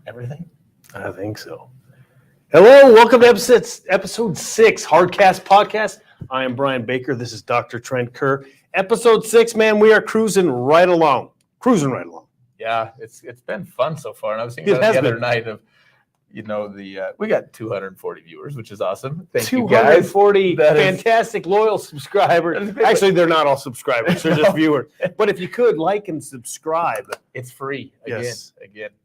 everything? I think so. Hello, welcome to episode 6, Hardcast Podcast. I am Brian Baker. This is Dr. Trent Kerr. Episode 6, man, we are cruising right along. Yeah, it's been fun so far. And I was thinking about it the other night of, we got 240 viewers, which is awesome. Thank you guys. 240 fantastic, loyal subscribers. Actually, they're not all subscribers. They're just viewers. But if you could, like and subscribe. It's free again. Yes.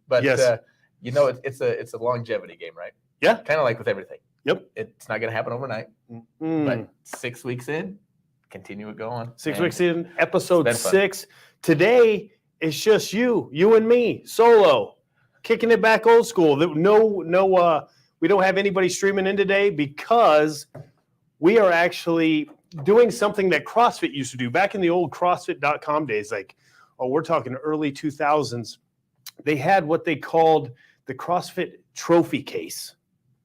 But, it's a longevity game, right? Yeah. Kind of like with everything. Yep. It's not going to happen overnight. But 6 weeks in, continue it going. 6 weeks in, episode 6. Today, it's just you and me, solo, kicking it back old school. No, we don't have anybody streaming in today because we are actually doing something that CrossFit used to do back in the old CrossFit.com days. We're talking early 2000s. They had what they called the CrossFit trophy case.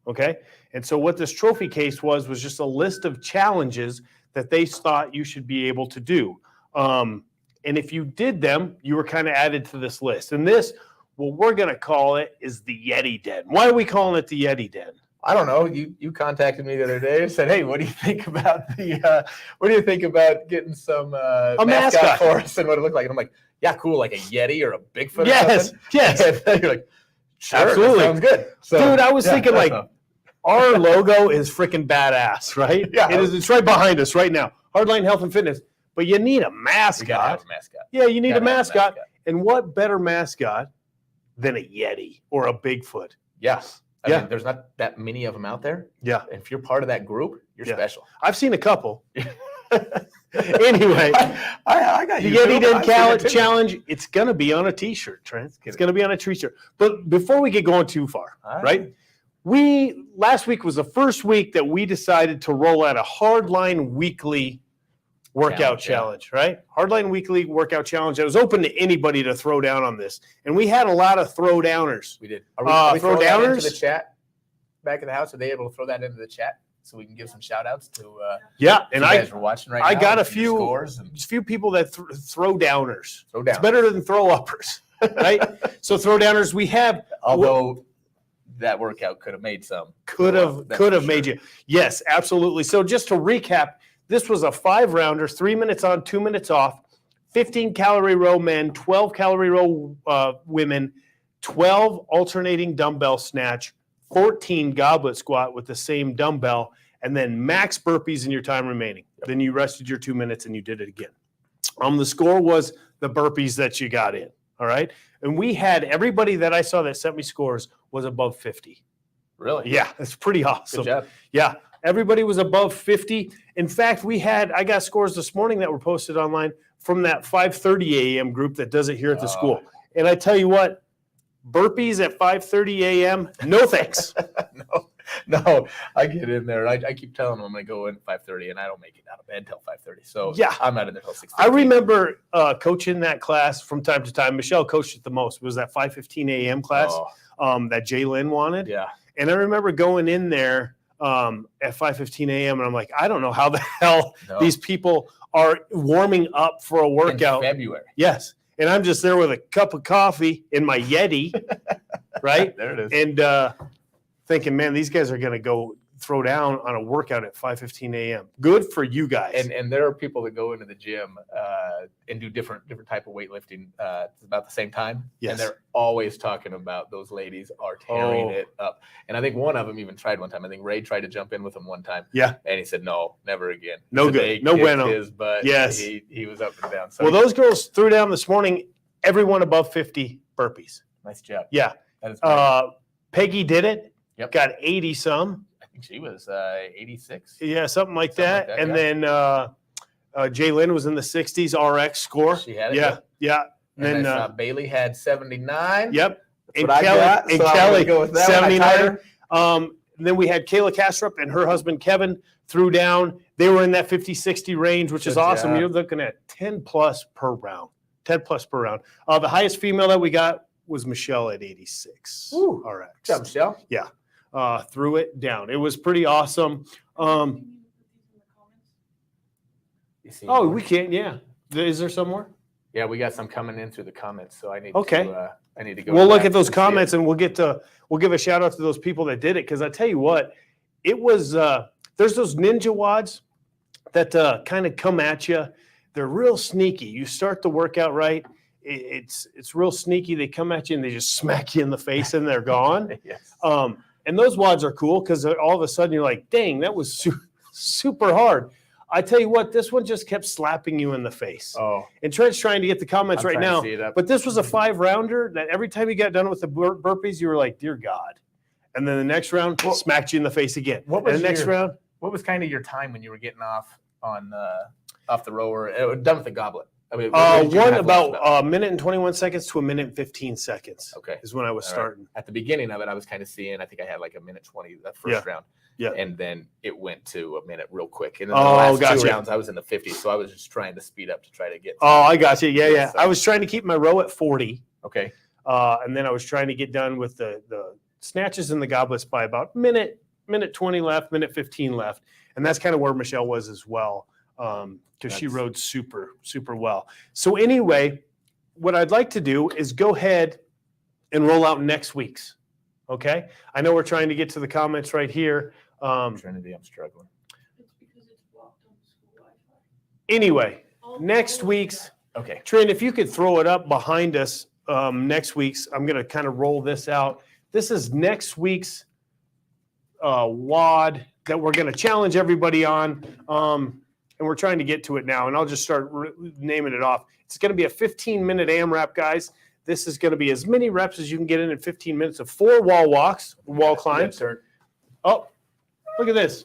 Okay. And so what this trophy case was just a list of challenges that they thought you should be able to do. And if you did them, you were kind of added to this list. And this, what we're going to call it, is the Yeti Den. Why are we calling it the Yeti Den? I don't know. You contacted me the other day and said, "Hey, what do you think about getting some a mascot for us and what it looked like?" And I'm like, "Yeah, cool, like a Yeti or a Bigfoot." Yes. And you're like, "Sure, absolutely, sounds good." So, dude, I was thinking our logo is freaking badass, right? Yeah, it's right behind us right now. Hardline Health and Fitness. But you need a mascot. We gotta have a mascot. Yeah, you need a mascot. And what better mascot than a Yeti or a Bigfoot? Yes. I mean, there's not that many of them out there. Yeah. And if you're part of that group, you're special. I've seen a couple. Anyway, I got the Yeti Den Challenge. It's going to be on a T-shirt, Trent. It's going to be on a T-shirt. But before we get going too far, right? Last week was the first week that we decided to roll out a Hardline weekly workout challenge, right? Hardline weekly workout challenge. It was open to anybody to throw down on this, and we had a lot of throw downers. We did. Are we throw downers that into the chat back in the house? Are they able to throw that into the chat so we can give some shout outs to? And you guys are watching right now. I got a few people that throw downers. It's better than throw uppers, right? So throw downers. We have, although that workout could have made some. Could have made you. Yes, absolutely. So just to recap. This was a 5-rounder, 3 minutes on, 2 minutes off, 15-calorie row men, 12-calorie row women, 12 alternating dumbbell snatch, 14 goblet squat with the same dumbbell, and then max burpees in your time remaining. Then you rested your 2 minutes and you did it again. The score was the burpees that you got in, all right? And we had everybody that I saw that sent me scores was above 50. Really? Yeah, that's pretty awesome. Good job. Yeah. Everybody was above 50. In fact, I got scores this morning that were posted online from that 5:30 a.m. group that does it here at the school. And I tell you what, burpees at 5:30 a.m., no thanks. No, I get in there. I keep telling them I'm going to go in at 5:30, and I don't make it out of bed till 5:30. So yeah, I'm out of there till 6:30. I remember coaching that class from time to time. Michelle coached it the most. It was that 5:15 a.m. class that Jay Lynn wanted. Yeah. And I remember going in there at 5:15 a.m. and I'm like, I don't know how the hell these people are warming up for a workout. In February. Yes. And I'm just there with a cup of coffee in my Yeti, right? There it is. And thinking, man, these guys are going to go throw down on a workout at 5:15 a.m. Good for you guys. And there are people that go into the gym and do different type of weightlifting about the same time. Yes. And they're always talking about those ladies are tearing it up. And I think one of them even tried one time. I think Ray tried to jump in with him one time. Yeah. And he said, no, never again. No good. No bueno. His butt. Yes. He was up and down. So well, those girls threw down this morning, everyone above 50 burpees. Nice job. Yeah. That is great. Peggy did it. Yep. Got 80 some. She was 86. Yeah, something like that. And then Jay Lynn was in the 60s RX score. She had it. Yeah. And then Bailey had 79. Yep. And Kelly go with that 79. Then we had Kayla Kastrup and her husband Kevin threw down. They were in that 50-60 range, which is awesome. You're looking at 10 plus per round. The highest female that we got was Michelle at 86. Ooh. RX. Good job, Michelle. Yeah. Threw it down. It was pretty awesome. We can. Yeah. Is there some more? Yeah, we got some coming in through the comments, so I need to. I need to go. We'll look at those comments and we'll give a shout out to those people that did it. Cause I tell you what, it was, there's those ninja wads that kind of come at you. They're real sneaky. You start the workout right. It's real sneaky. They come at you and they just smack you in the face and they're gone. Yes. And those wads are cool because all of a sudden you're like, dang, that was super hard. I tell you what, this one just kept slapping you in the face. Oh. And Trent's trying to get the comments right now. But this was a 5-rounder that every time you got done with the burpees, you were like, dear God. And then the next round smacked you in the face again. What was the next round? What was kind of your time when you were getting off the rower, done with the goblet? I mean, one about a minute and 21 seconds to a minute and 15 seconds. Okay. Is when I was starting. At the beginning of it, I was kind of seeing, I think I had like a minute 20 that first round. Yeah. And then it went to a minute real quick. And then the last 2 rounds, I was in the 50s. So I was just trying to speed up to try to get. I got you. Yeah. I was trying to keep my row at 40. Okay. And then I was trying to get done with the snatches and the goblets by about minute 20 left, minute 15 left. And that's kind of where Michelle was as well. Because she rode super, super well. So anyway, what I'd like to do is go ahead and roll out next week's. Okay? I know we're trying to get to the comments right here. Trinity, I'm struggling. It's because it's blocked on school Wi-Fi. Anyway, next week's. Okay. Trent, if you could throw it up behind us, next week's, I'm going to kind of roll this out. This is next week's WOD that we're going to challenge everybody on. And we're trying to get to it now, and I'll just start naming it off. It's going to be a 15-minute AMRAP, guys. This is going to be as many reps as you can get in 15 minutes of 4 wall walks, wall climbs. Oh, look at this.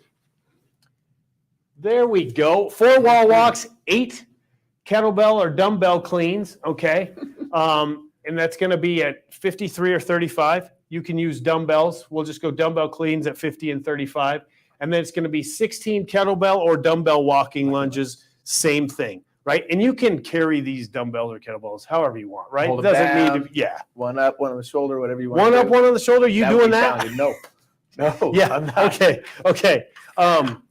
There we go. 4 wall walks, 8 kettlebell or dumbbell cleans, okay? And that's going to be at 53 or 35. You can use dumbbells. We'll just go dumbbell cleans at 50 and 35. And then it's going to be 16 kettlebell or dumbbell walking lunges, same thing, right? And you can carry these dumbbells or kettlebells however you want, right? Hold It doesn't down, need to, yeah. One up, one on the shoulder, whatever you want. One up, one on the shoulder. You doing that? No. Yeah. I'm not. Okay.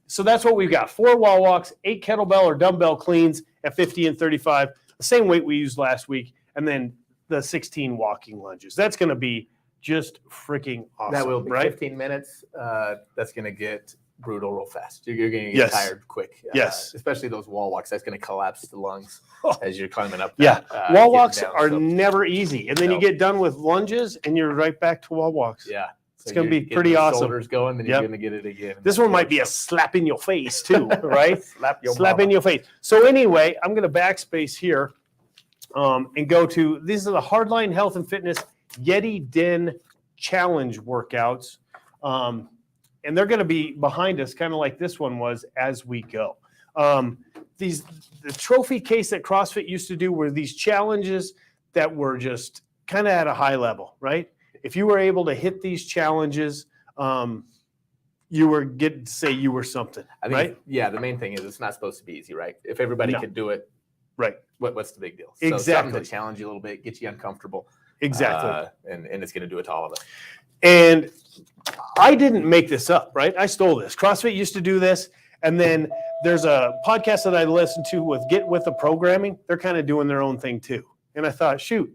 So that's what we've got. 4 wall walks, 8 kettlebell or dumbbell cleans at 50 and 35, the same weight we used last week, and then the 16 walking lunges. That's going to be just freaking awesome. That will be right? 15 minutes. That's going to get brutal real fast. You're going to get tired quick. Yes. Especially those wall walks. That's going to collapse the lungs as you're climbing up. Wall walks are never easy. And then you get done with lunges and you're right back to wall walks. Yeah. It's going to be pretty awesome. Shoulders going, then you're going to get it again. This one might be a slap in your face too, right? Slap in your face. So anyway, I'm going to backspace here and go to, these are the Hardline Health and Fitness Yeti Den Challenge workouts. And they're going to be behind us, kind of like this one was as we go. The trophy case that CrossFit used to do were these challenges that were just kind of at a high level, right? If you were able to hit these challenges, you were getting to say you were something, right? Yeah, the main thing is it's not supposed to be easy, right? If everybody could do it, right? What's the big deal? Exactly. So something to challenge you a little bit, get you uncomfortable. Exactly. And it's going to do it to all of us. And I didn't make this up, right? I stole this. CrossFit used to do this. And then there's a podcast that I listened to with Get With The Programming. They're kind of doing their own thing too. And I thought, shoot,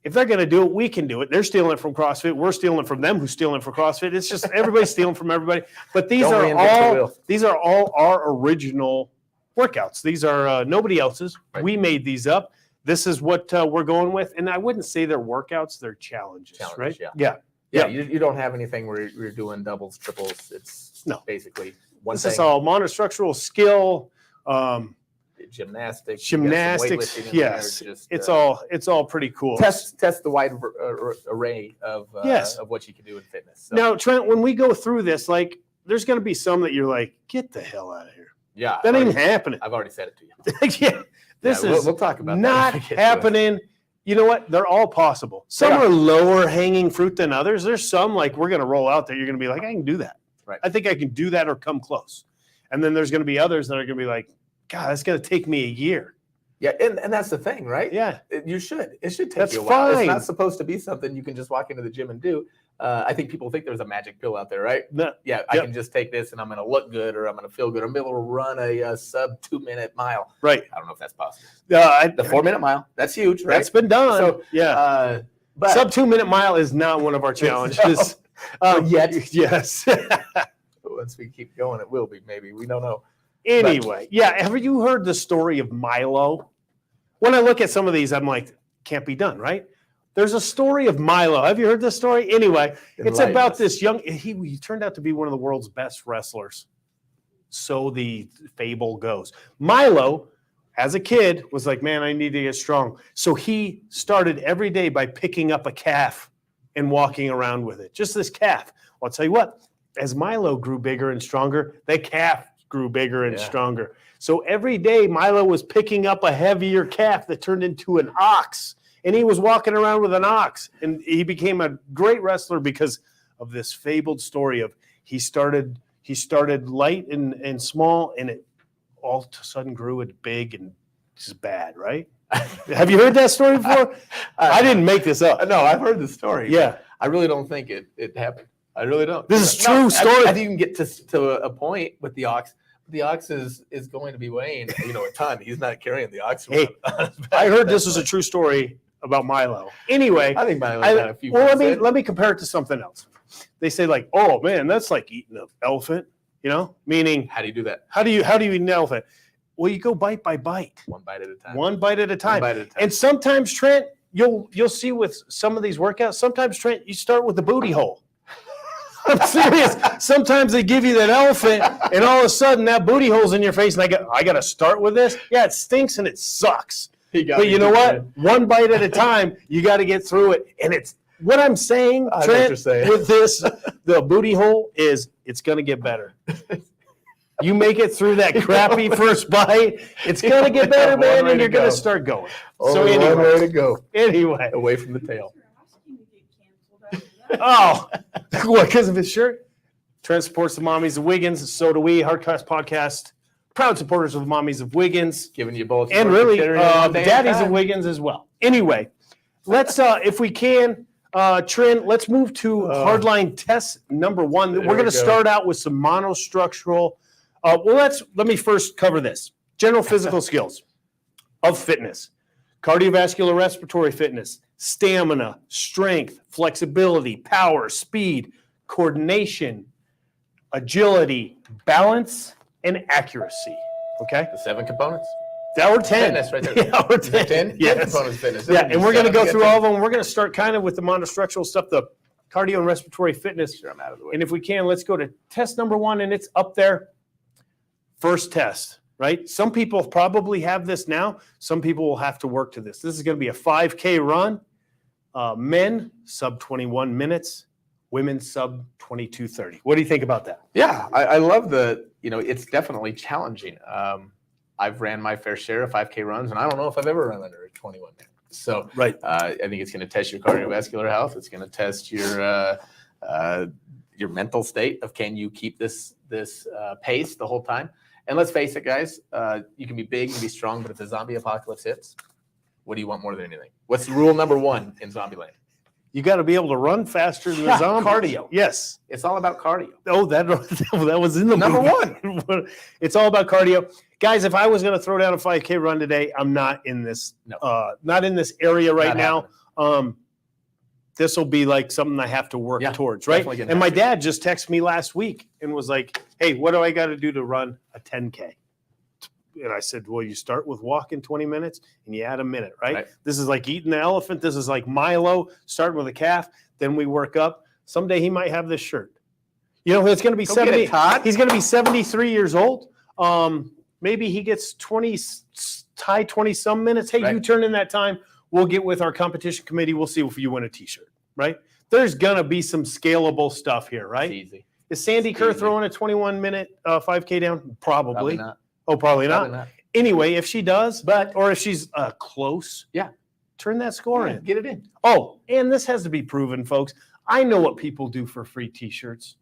if they're going to do it, we can do it. They're stealing it from CrossFit. We're stealing from them who's stealing from CrossFit. It's just everybody's stealing from everybody. But these are all our original workouts. These are nobody else's. Right. We made these up. This is what we're going with. And I wouldn't say they're workouts, they're challenges, right? Yeah. You don't have anything where you're doing doubles, triples. It's basically one thing. This is all monostructural skill, gymnastics. Yes, it's all pretty cool. Test the wide array of what you can do in fitness. So. Now, Trent, when we go through this, like, there's going to be some that you're like, get the hell out of here. Yeah, that ain't happening. I've already said it to you. We'll talk about not that happening. You know what? They're all possible. Some are lower hanging fruit than others. There's some like we're going to roll out there. You're going to be like, I can do that. Right. I think I can do that or come close. And then there's going to be others that are going to be like, God, that's going to take me a year. Yeah, and that's the thing, right? Yeah. It should take you a while. It's not supposed to be something you can just walk into the gym and do. I think people think there's a magic pill out there, right? No. Yeah, I can just take this and I'm going to look good or I'm going to feel good. I'm going to be able to run a sub 2-minute mile. Right. I don't know if that's possible. The 4-minute mile, that's huge, right? That's been done. So, But Sub 2 minute mile is not one of our challenges. Yet. Yes. once we keep going, it will be. Maybe we don't know. Anyway, yeah. Have you heard the story of Milo? When I look at some of these, I'm like, can't be done, right? There's a story of Milo. Have you heard this story? Anyway, it's about this young. He turned out to be one of the world's best wrestlers. So the fable goes. Milo, as a kid, was like, man, I need to get strong. So he started every day by picking up a calf and walking around with it. Just this calf. Well, I'll tell you what, as Milo grew bigger and stronger, that calf grew bigger and stronger. So every day Milo was picking up a heavier calf that turned into an ox. And he was walking around with an ox. And he became a great wrestler because of this fabled story of he started light and small, and it all of a sudden grew and big and just bad, right? Have you heard that story before? I didn't make this up. No, I've heard the story. Yeah. I really don't think it happened. I really don't. This is true story. I didn't get to a point with the ox. The ox is going to be weighing, a ton. He's not carrying the ox. Hey, I heard this was a true story about Milo. Anyway, I think Milo got a few. Well, let me compare it to something else. They say like, oh man, that's like eating an elephant, meaning how do you do that? How do you eat an elephant? Well, you go bite by bite. One bite at a time. One bite at a time. One bite at a time. And sometimes, Trent, you'll see with some of these workouts, sometimes, Trent, you start with the booty hole. I'm serious. Sometimes they give you that elephant, and all of a sudden that booty hole's in your face, and I got to start with this? Yeah, it stinks and it sucks. But you know what? One bite at a time, you got to get through it. And it's what I'm saying, Trent, with this, the booty hole is it's going to get better. You make it through that crappy first bite, it's going to get better, man, and you're going to start going. So anyway, one way to go. Anyway. Away from the tail. Oh, what, because of his shirt? Trent supports the Mommies of Wiggins. So do we. Hardcast Podcast. Proud supporters of the Mommies of Wiggins. Giving you both. And really, Daddies of Wiggins as well. Anyway, let's, if we can, Trent, let's move to Hardline test number 1. We're going to start out with some monostructural. Let me first cover this. General physical skills of fitness. Cardiovascular respiratory fitness. Stamina, strength, flexibility, power, speed, coordination, agility, balance, and accuracy. Okay? The 7 components. That were 10. Fitness right there. Yeah, we're 10. 10? Yes. 10 components fitness. Yeah, and we're going to go through all of them. We're going to start kind of with the monostructural stuff, the cardio and respiratory fitness. Sure, I'm out of the way. And if we can, let's go to test number 1, and it's up there. First test, right? Some people probably have this now. Some people will have to work to this. This is going to be a 5K run. Men, sub 21 minutes. Women, sub 22:30. What do you think about that? Yeah, I love it's definitely challenging. I've ran my fair share of 5K runs, and I don't know if I've ever run under 21 minutes. So right. I think it's going to test your cardiovascular health. It's going to test your mental state of can you keep this pace the whole time. And let's face it, guys, you can be big, you can be strong, but if the zombie apocalypse hits, what do you want more than anything? What's rule number 1 in Zombieland? You got to be able to run faster than the zombie. Cardio. Yes. It's all about cardio. Oh, that was in the number movie. 1. It's all about cardio. Guys, if I was going to throw down a 5K run today, I'm not in this not in this area right now. This will be like something I have to work towards, right? And my dad just texted me last week and was like, hey, what do I got to do to run a 10K? And I said, well, you start with walking 20 minutes and you add a minute, right? This is like eating the elephant. This is like Milo, starting with a calf. Then we work up. Someday he might have this shirt. It's going to be 70. He's going to be 73 years old. Maybe he gets 20 some minutes. Hey, you turn in that time. We'll get with our competition committee. We'll see if you win a T-shirt, right? There's going to be some scalable stuff here, right? It's easy. Is Sandy Kerr throwing a 21-minute 5K down? Probably not. Oh, probably not. Anyway, if she does, or if she's close, turn that score in. Get it in. Oh, and this has to be proven, folks. I know what people do for free T-shirts.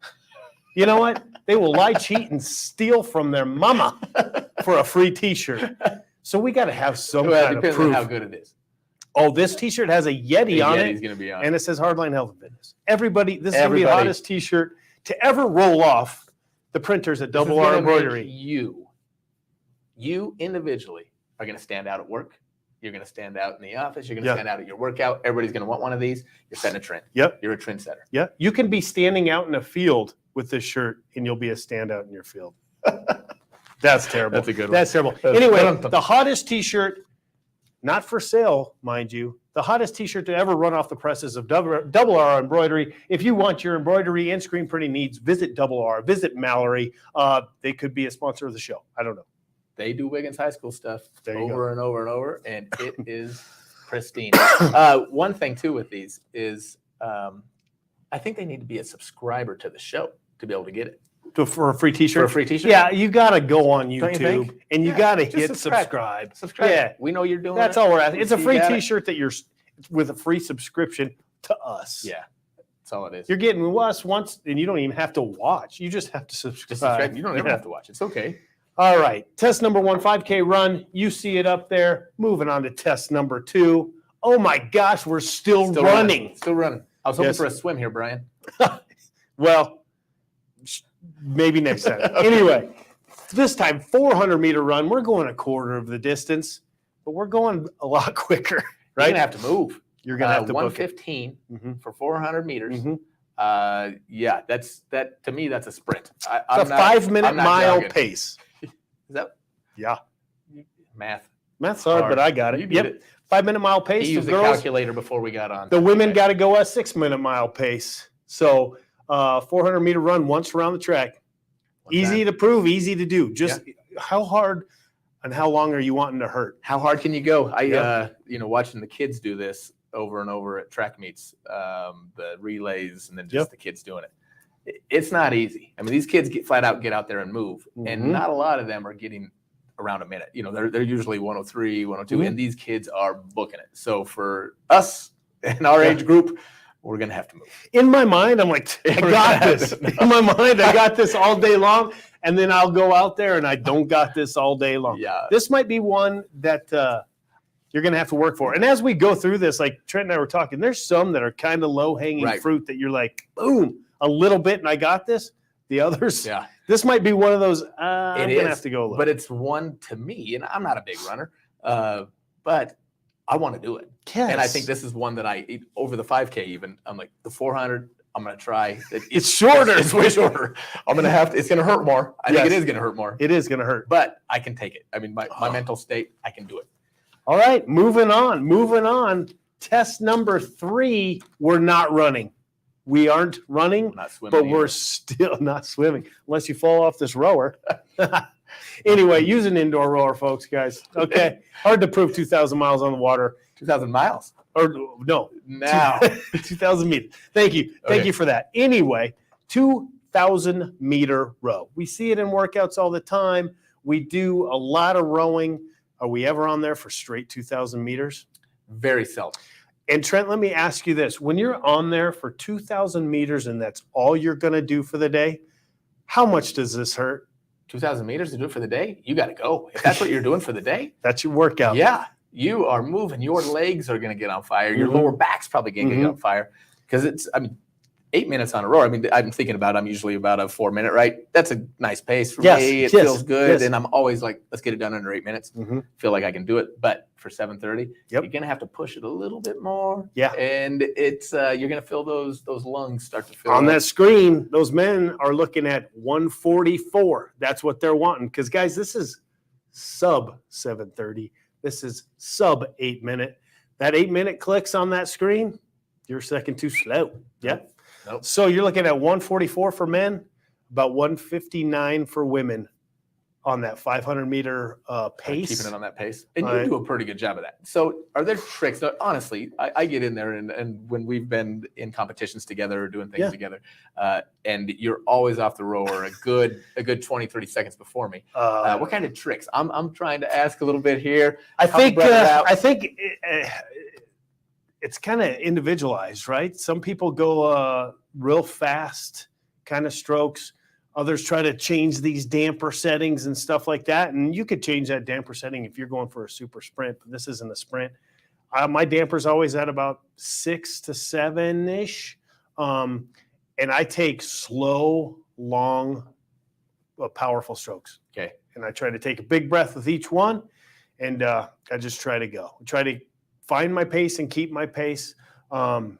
You know what? They will lie, cheat, and steal from their mama for a free T-shirt. So we got to have some kind of proof. On how good it is. Oh, this T-shirt has a Yeti on it. Gonna be on. And it says Hardline Health and Fitness. Everybody, this is going to be the hottest T-shirt to ever roll off the printers at Double R Embroidery. You individually are going to stand out at work. You're going to stand out in the office. You're going to Yeah. stand out at your workout. Everybody's going to want one of these. You're setting a trend. Yep. You're a trendsetter. Yeah. You can be standing out in a field with this shirt and you'll be a standout in your field. That's terrible. That's a good one. That's terrible. Anyway, the hottest t-shirt, not for sale, mind you, the hottest t-shirt to ever run off the presses of Double R Embroidery. If you want your embroidery and screen printing needs, visit Double R, visit Mallory. They could be a sponsor of the show. I don't know. They do Wiggins High School stuff There you over and over and over, and it is pristine. One thing, too, with these is I think they need to be a subscriber to the show to be able to get it. For a free t-shirt? For a free t-shirt? Yeah, you got to go on Don't you YouTube think? and you Yeah, got to just hit subscribe. Subscribe. Yeah. We know you're doing That's it. all we're asking. It's a You free got it. t-shirt that you're with a free subscription to us. Yeah, that's all it is. You're getting us once, and you don't even have to watch. You just have to subscribe. Just subscribe. You don't ever Yeah. have to watch. It's okay. All right. Test number 1, 5K run. You see it up there. Moving on to test number 2. Oh my gosh, we're still running. Still running. I was hoping Yes. for a swim here, Brian. Well, maybe next time. Anyway, this time 400-meter run. We're going a quarter of the distance, but we're going a lot quicker, You're right? gonna have to move. You're gonna have to book it. 1:15 Mhm. for 400 meters. Mhm. Yeah, that to me that's a sprint. It's a 5-minute mile pace. Is that Yeah. math? Math's hard, Hard. but I got it. You did Yep. it. 5-minute mile pace. He The used the girls, calculator before we got on. the women Okay. got to go a 6-minute mile pace. So 400-meter run once around the track. One Easy time. to prove, easy to do. Just how hard and how long are you wanting to hurt? How hard can you go? Yeah. Watching the kids do this over and over at track meets, the relays, and then just Yep. the kids doing it. It's not easy. I mean, these kids flat out get out there and move, Mhm. and not a lot of them are getting around a minute. They're usually 103, 102, Mhm. and these kids are booking it. So for us in our age group, we're gonna have to move. In my mind, I'm like, I We're got gonna this. have to- In my mind, I got this all day long. And then I'll go out there and I don't got this all day long. Yeah, This might be one that you're going to have to work for. And as we go through this, like Trent and I were talking, there's some that are kind of low hanging Right. fruit that you're like, boom, a little bit and I got this. The others, yeah. this might be one of those, I'm going is, to have to go a little. But it's one to me, and I'm not a big runner, but I want to do it. Yes. And I think this is one that over the 5K even, I'm like, the 400, I'm going to try. It's shorter. It's way shorter. I'm going to it's going to hurt more. I think Yes. it is going to hurt more, It is going to hurt. but I can take it. I mean, my mental state, I can do it. All right, moving on. Test number 3, we're not running. We aren't running. I'm not swimming. But we're either. still not swimming unless you fall off this rower. Anyway, use an indoor rower, folks, guys. Okay. Hard to prove 2,000 miles on the water. 2,000 miles. Or no, Now, 2,000 meters. Thank you. Thank Okay. you for that. Anyway, 2,000-meter row. We see it in workouts all the time. We do a lot of rowing. Are we ever on there for straight 2,000 meters? very seldom. And Trent, let me ask you this. When you're on there for 2,000 meters and that's all you're going to do for the day, how much does this hurt? 2,000 meters to do it for the day, you got to go. If that's what you're doing for the day, That's your workout. yeah, you are moving. Your legs are going to get on fire. Your Mhm. lower back's probably going to get on fire because I mean, 8 minutes on a rower. I mean, I'm thinking I'm usually about a 4-minute, right? That's a nice pace for Yes, me. It yes, feels good. yes. And I'm always like, let's get it done under 8 minutes. Mhm. Feel like I can do it. But for 7:30, Yep. you're going to have to push it a little bit more. Yeah. And it's, you're going to feel those lungs start to fill On up. that screen, those men are looking at 144. That's what they're wanting. Because, guys, this is sub 7:30. This is sub 8 minute. That 8 minute clicks on that screen, you're a second too slow. Yeah. Nope. So you're looking at 144 for men, about 159 for women on that 500-meter pace. Keeping it on that pace. And All you right. do a pretty good job of that. So are there tricks? Now, honestly, I get in there and when we've been in competitions together or doing things Yeah. together, and you're always off the rower a good 20, 30 seconds before me. What kind of tricks? I'm trying to ask a little bit here. I help think brother out. it's kind of individualized, right? Some people go real fast kind of strokes. Others try to change these damper settings and stuff like that. And you could change that damper setting if you're going for a super sprint, but this isn't a sprint. My damper's always at about 6 to 7-ish. And I take slow, long, powerful strokes. Okay. And I try to take a big breath with each one. and I just try to try to find my pace and keep my pace. But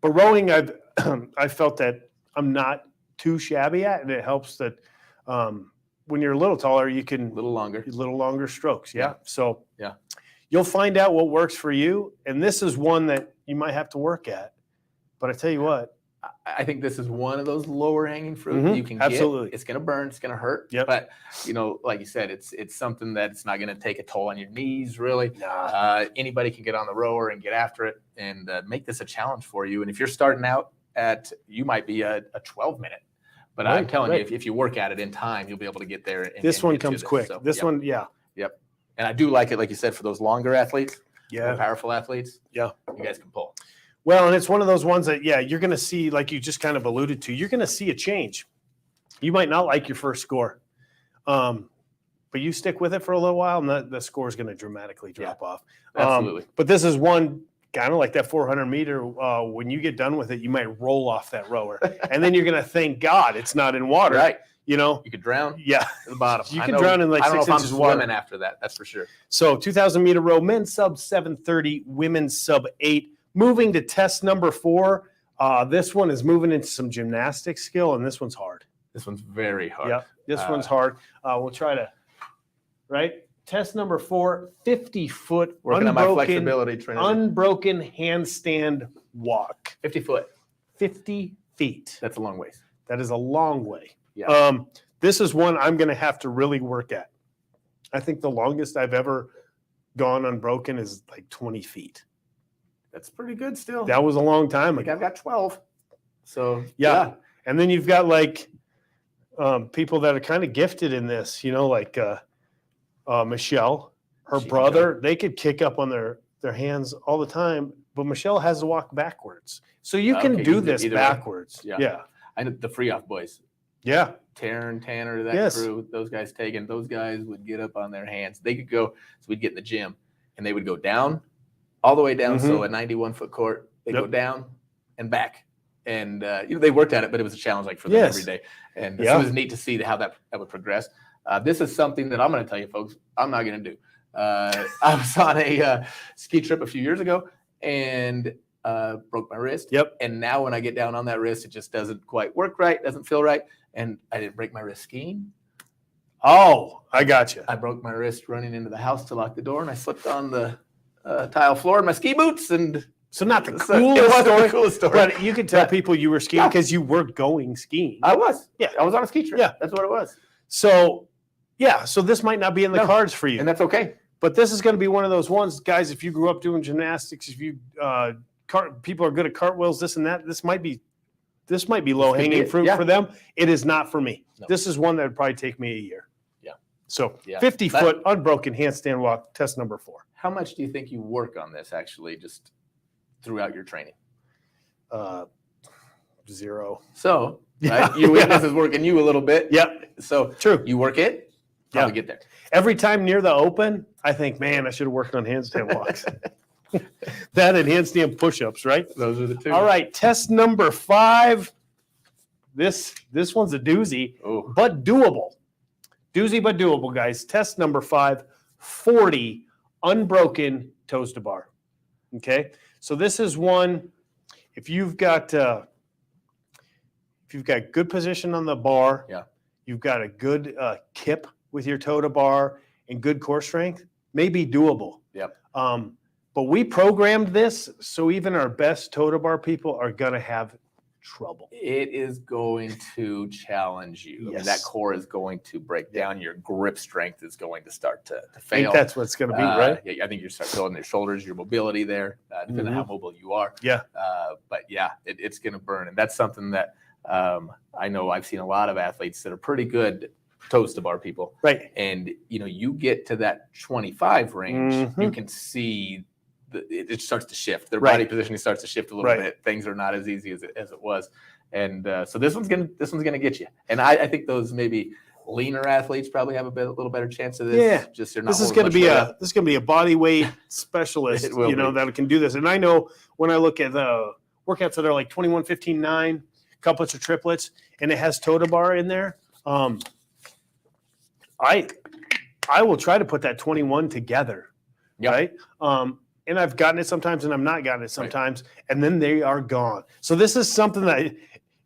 rowing, I felt that I'm not too shabby at, and it helps that when you're a little taller, you can A little longer strokes. Yeah. Yeah. So Yeah. you'll find out what works for you, and this is one that you might have to work at. But I tell you what, I think this is one of those lower hanging fruit Mhm, that you can absolutely. get. It's going to burn. It's going to hurt. Yep. But, like you said, it's something that's not going to take a toll on your knees, really. Nah. Anybody can get on the rower and get after it and make this a challenge for you. And if you're starting out you might be a 12-minute. But I'm telling you, if you work at it in time, you'll be able to get there. This one comes quick. So, this one, yeah. Yep. And I do like it, like you said, for those longer athletes, Yeah. more powerful athletes. Yeah. You guys can pull. Well, and it's one of those ones that, you're going to see, like you just kind of alluded to, you're going to see a change. You might not like your first score, but you stick with it for a little while, and the score is going to dramatically drop off. Absolutely. But this is one kind of like that 400 meter. When you get done with it, you might roll off that rower, and then you're going to thank God it's not in water. Right. You could drown Yeah. at the bottom. You can drown in like I don't 6 know if inches I'm of water. swimming after that. That's for sure. So 2,000 meter row, men's sub 7:30, women's sub 8. Moving to test number 4. This one is moving into some gymnastics skill, and this one's hard. This one's very hard. Yeah, this one's hard. We'll try to, Test number 4, 50-foot Working on my flexibility training. unbroken handstand walk. 50 foot. 50 feet. That's a long ways. That is a long way. Yeah. This is one I'm going to have to really work at. I think the longest I've ever gone unbroken is like 20 feet. That's pretty good still. That was a long time I think ago. I've got 12. So, Yeah. And then you've got like people that are kind of gifted in this, like Michelle, her She can brother, they could kick up on their hands all the time, but Michelle has to walk backwards. So you can Okay, do you can do this either way. backwards. Yeah. Yeah. I know the free off boys. Yeah. Taryn, Tanner, that Yes. crew, those guys would get up on their hands. They could go, so we'd get in the gym and they would go down, all the way down. So a 91-foot court, they go down and back. And, they worked at it, but it was a challenge like for them every day. And so it was neat to see how that would progress. This is something that I'm going to tell you folks, I'm not going to do. I was on a ski trip a few years ago and broke my wrist. Yep. And now when I get down on that wrist, it just doesn't quite work right, doesn't feel right. And I didn't break my wrist skiing. Oh, I got you. I broke my wrist running into the house to lock the door, and I slipped on the tile floor in my ski boots. And So not the so coolest it wasn't story, the coolest story. but you could tell Yeah. people you were skiing because you were going skiing. I was. Yeah. I was on a ski trip. Yeah. That's what it was. So, so this might not be in the No. cards for you. And that's okay. But this is going to be one of those ones, guys. If you grew up doing gymnastics, if you people are good at cartwheels, this and that, this might be low hanging it. fruit Yeah. for them. It is not for me. No. This is one that would probably take me a year. Yeah. So Yeah. 50-foot unbroken handstand walk, test number 4. How much do you think you work on this actually just throughout your training? 0. So, Yeah. right, your weakness is working you a little bit. Yep. So True. you work it, probably get there. Every time near the open, I think, man, I should have worked on handstand walks. That and handstand push-ups, right? Those are the two. All right, test number 5. This one's a doozy, Oh, but doable. Doozy, but doable, guys. Test number 5, 40 unbroken toes to bar. Okay, so this is one. If you've got good position on the bar, you've got a good kip with your toe to bar and good core strength, may be doable. Yep. But we programmed this so even our best toe to bar people are gonna have trouble. it is going to challenge you. I mean, Yes. that core is going to break down. Your grip strength is going to start to I fail. think that's what it's gonna be, right? Yeah, I think you start feeling your shoulders, your mobility there, depending on how mobile you are. Yeah. But yeah, it's going to burn. And that's something that I know I've seen a lot of athletes that are pretty good toes to bar people. Right. And, you get to that 25 range, you Mhm. can see it starts to shift. Their Right. body positioning starts to shift a little Right. bit. Things are not as easy as it was. And so this one's gonna get you. And I think those maybe leaner athletes probably have a little better chance of this. Yeah. Just they're not. This is holding going to much be weight up. a body weight specialist, It will be. that can do this. And I know when I look at the workouts that are like 21, 15, 9, couplets or triplets, and it has toe to bar in there. I will try to put that 21 together. Yeah. Right. And I've gotten it sometimes and I'm not gotten it sometimes. Right. And then they are gone. So this is something that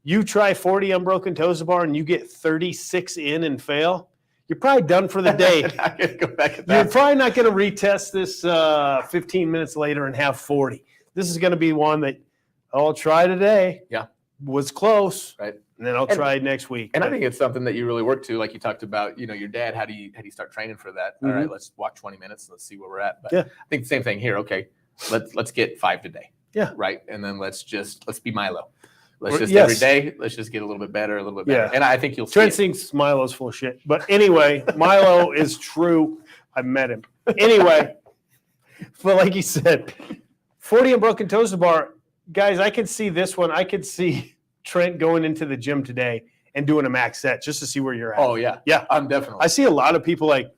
you try 40 unbroken toes to bar and you get 36 in and fail. You're probably done for the day. I'm gonna go back at that. You're probably not going to retest this 15 minutes later and have 40. This is going to be one that I'll try today. Yeah. Was close. Right. And then I'll try it next week. And I think it's something that you really work to, like you talked about, your dad, how do you start training for that? All right, let's walk 20 minutes. Let's see where we're at. But I think the same thing here. Okay, let's get 5 today. Yeah. Right. And then let's be Milo. Let's just every day, let's just get a little bit better. Yeah. And I think you'll see Trent thinks Milo's full of shit. But anyway, Milo is true. I met him. Anyway, but like you said, 40 unbroken toes to bar. Guys, I can see this one. I could see Trent going into the gym today and doing a max set just to see where you're at. Oh, yeah. Yeah. I'm definitely. I see a lot of people like,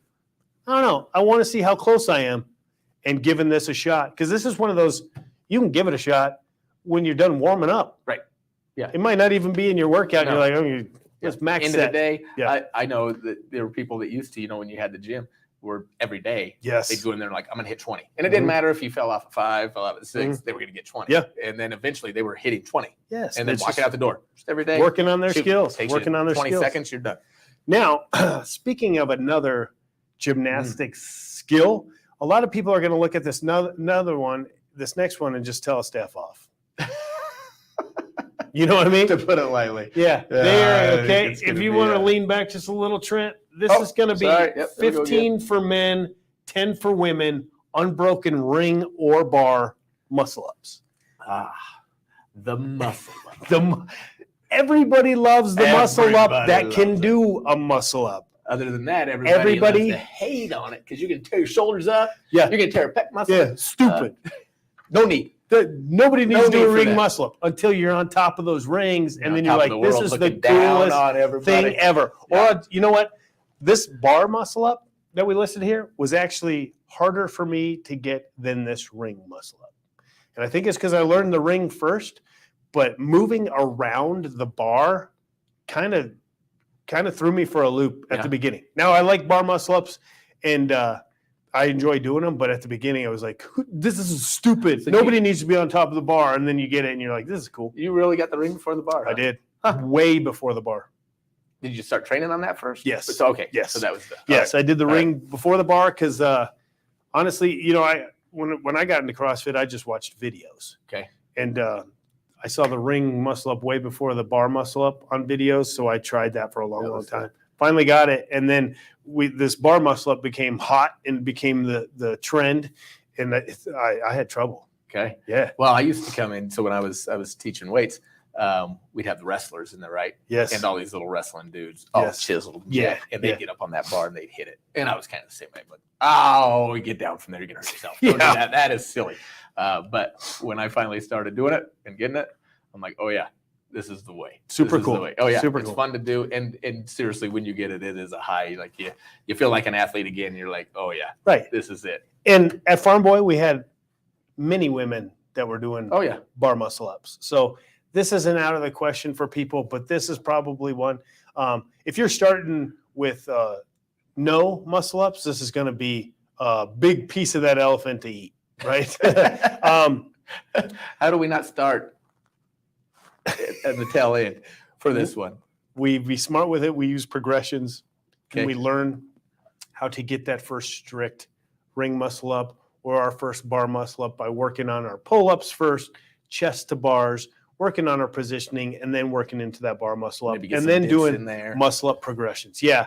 I don't know. I want to see how close I am and giving this a shot. Because this is one of those, you can give it a shot when you're done warming up. Right. Yeah. It might not even be in your workout. No. And you're like, oh, just max End set. of the day, Yeah. I know that there were people that used to, when you had the gym, were every day. Yes. They'd go in there and like, I'm going to hit 20. And it didn't matter if you fell off at 5, fell off at 6, they were going to get 20. Yeah. And then eventually they were hitting 20. Yes. And then walking out the door just every day. Working on their skills. Takes Working you on their 20 skills. seconds, you're done. Now, speaking of another gymnastics skill, a lot of people are going to look at this this next one, and just tell a staff off. You know what I mean? To put it lightly. Yeah. There. Okay. If you want to lean back just a little, Trent, this is going to be 15 for men, 10 for women, unbroken ring or bar muscle ups. The muscle up. Everybody loves the muscle up that can do a muscle up. Other than that, everybody loves to hate on it because you can tear your shoulders up. Yeah. You're going to tear a pec muscle. Yeah. Stupid. No need. Nobody needs to do a ring that. muscle up until you're on top of those rings, and then you're top like, of the this world, is the looking down on coolest everybody. thing ever. Yeah. Or you know what? This bar muscle up that we listed here was actually harder for me to get than this ring muscle up. And I think it's because I learned the ring first, but moving around the bar kind of threw me for a loop at the beginning. Now I like bar muscle ups, and I enjoy doing them, but at the beginning I was like, this is stupid. So nobody needs to be on top of the bar. And then you get it and you're like, this is cool. You really got the ring before the bar? Huh? I did. Way before the bar. Did you start training on that first? Yes. So, okay. Yes. So that was Yes, I did the ring before the bar because honestly, when I got into CrossFit, I just watched videos. Okay. And I saw the ring muscle up way before the bar muscle up on videos. So I tried that for a long time. Finally got it. And then this bar muscle up became hot and became the trend. And I had trouble. Okay. Yeah. Well, I used to come in. So when I was teaching weights, we'd have the wrestlers in there, right? Yes. And all these little wrestling dudes, chiseled. Yeah. And they'd get up on that bar and they'd hit it. And I was kind of the same way, but you get down from there, you're going to hurt yourself. Don't do that. That is silly. But when I finally started doing it and getting it, I'm like, oh yeah, this is the way. Super cool. Oh yeah, super it's cool. fun to do. And seriously, when you get it, it is a high. Like you feel like an athlete again. You're like, oh yeah, right. This is it. And at Farm Boy, we had many women that were doing bar muscle ups. So this isn't out of the question for people, but this is probably one. If you're starting with no muscle ups, this is going to be a big piece of that elephant to eat, right? How do we not start at the tail end for this one? We be smart with it. We use progressions. Okay. And we learn how to get that first strict ring muscle up or our first bar muscle up by working on our pull-ups first, chest to bars, working on our positioning, and then working into that bar muscle up, and then doing muscle up progressions. Yeah.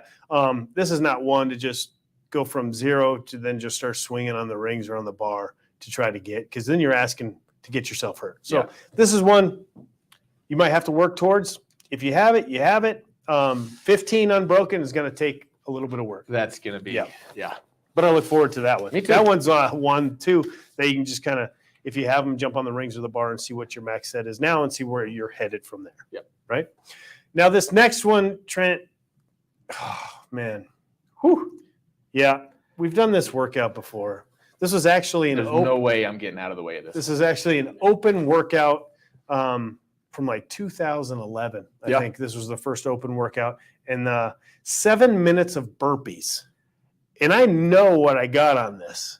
This is not one to just go from 0 to then just start swinging on the rings or on the bar to try to get, because then you're asking to get yourself hurt. So this is one you might have to work towards. If you have it, you have it. 15 unbroken is going to take a little bit of work. That's going to be, But I look forward to that one. Me too. That one's one, too, that you can just kind of, if you have them, jump on the rings or the bar and see what your max set is now and see where you're headed from there. Yep. Right? Now, this next one, Trent, oh, man. Whew. Yeah, we've done this workout before. This was actually There's no way I'm getting out of the way of this. This is actually an open workout from like 2011. I think this was the first open workout. And 7 minutes of burpees And I know what I got on this.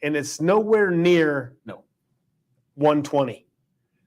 And it's nowhere near No. 120.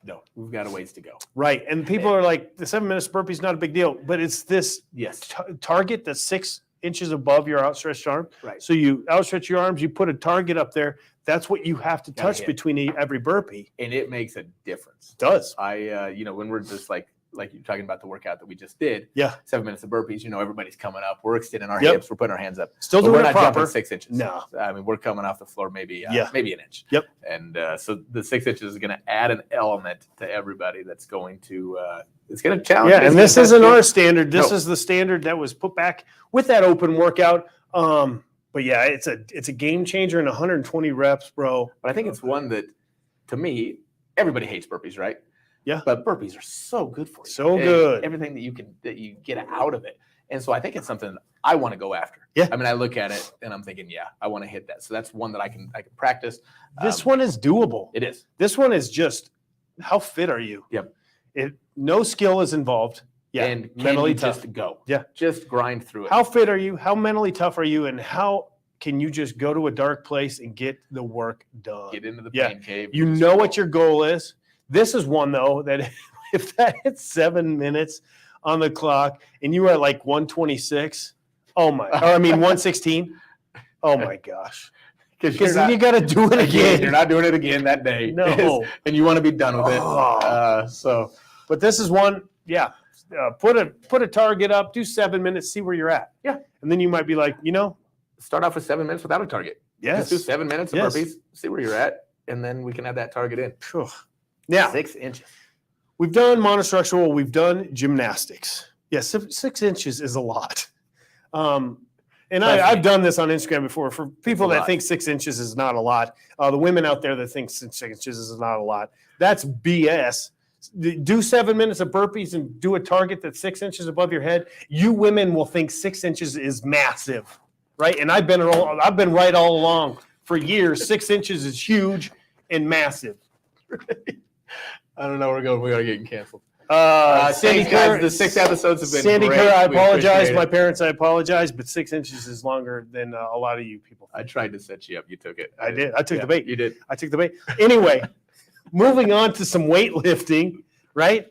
No, we've got a ways to go. Right. And people are like, the 7 minutes burpee is not a big deal. But it's this Yes. target that's 6 inches above your outstretched arm. Right. So you outstretch your arms, you put a target up there. That's what you have to Gotta touch hit. between every burpee. And it makes a difference. It does. When we're just like you're talking about the workout that we just did, Yeah. 7 minutes of burpees, everybody's coming up. We're extending our Yep. hips. We're putting our hands up. Still But doing we're it not proper. jumping 6 inches. No. I mean, we're coming off the floor maybe Yeah. maybe an inch. Yep. And so the 6 inches is going to add an element to everybody that's going to it's going to challenge. Yeah, It's and gonna this test isn't you. our standard. This No. is the standard that was put back with that open workout. But yeah, it's a game changer in 120 reps, bro. But I think it's one that, to me, everybody hates burpees, right? Yeah. But burpees are so good for you. So And good. Everything that you get out of it. And so I think it's something that I want to go after. Yeah. I mean, I look at it and I'm thinking, yeah, I want to hit that. So that's one that I can practice. This one is doable. It is. This one is just how fit are you? Yep. No skill is involved. Yeah. And can mentally you tough. just go? Yeah. Just grind through it. How fit are you? How mentally tough are you? And how can you just go to a dark place and get the work done? Get into the Yeah. pain cave. You just know go. what your goal is. This is one though that if that hits 7 minutes on the clock and you are at like 126, 116. Oh my gosh. Because then you got to do it again. You're not doing it again that day. No. And you want to be done with it. Oh. But this is one, yeah. Put a target up, do 7 minutes, see where you're at. Yeah. And then you might be like, Start off with 7 minutes without a target. yes. Just do 7 minutes of Yes. burpees, see where you're at, and then we can add that target in. Phew. Now, 6 inches. we've done monostructural, we've done gymnastics. Yes, 6 inches is a lot. And Trust me. I've done this on Instagram before. For people It's a that lot. think 6 inches is not a lot, the women out there that think 6 inches is not a lot, that's BS. Do 7 minutes of burpees and do a target that's 6 inches above your head. You women will think 6 inches is massive, right? And I've been right all along for years. 6 inches is huge and massive. I don't know where we're going. We are getting canceled. Sandy Thanks, guys. Kerr, The 6 episodes have been Sandy great. Kerr, I We apologize. appreciate My it. parents, I apologize, but 6 inches is longer than a lot of you people. I tried to set you up. You took it. I did. I took Yeah, the bait. You did. I took the bait. Anyway, moving on to some weightlifting, right?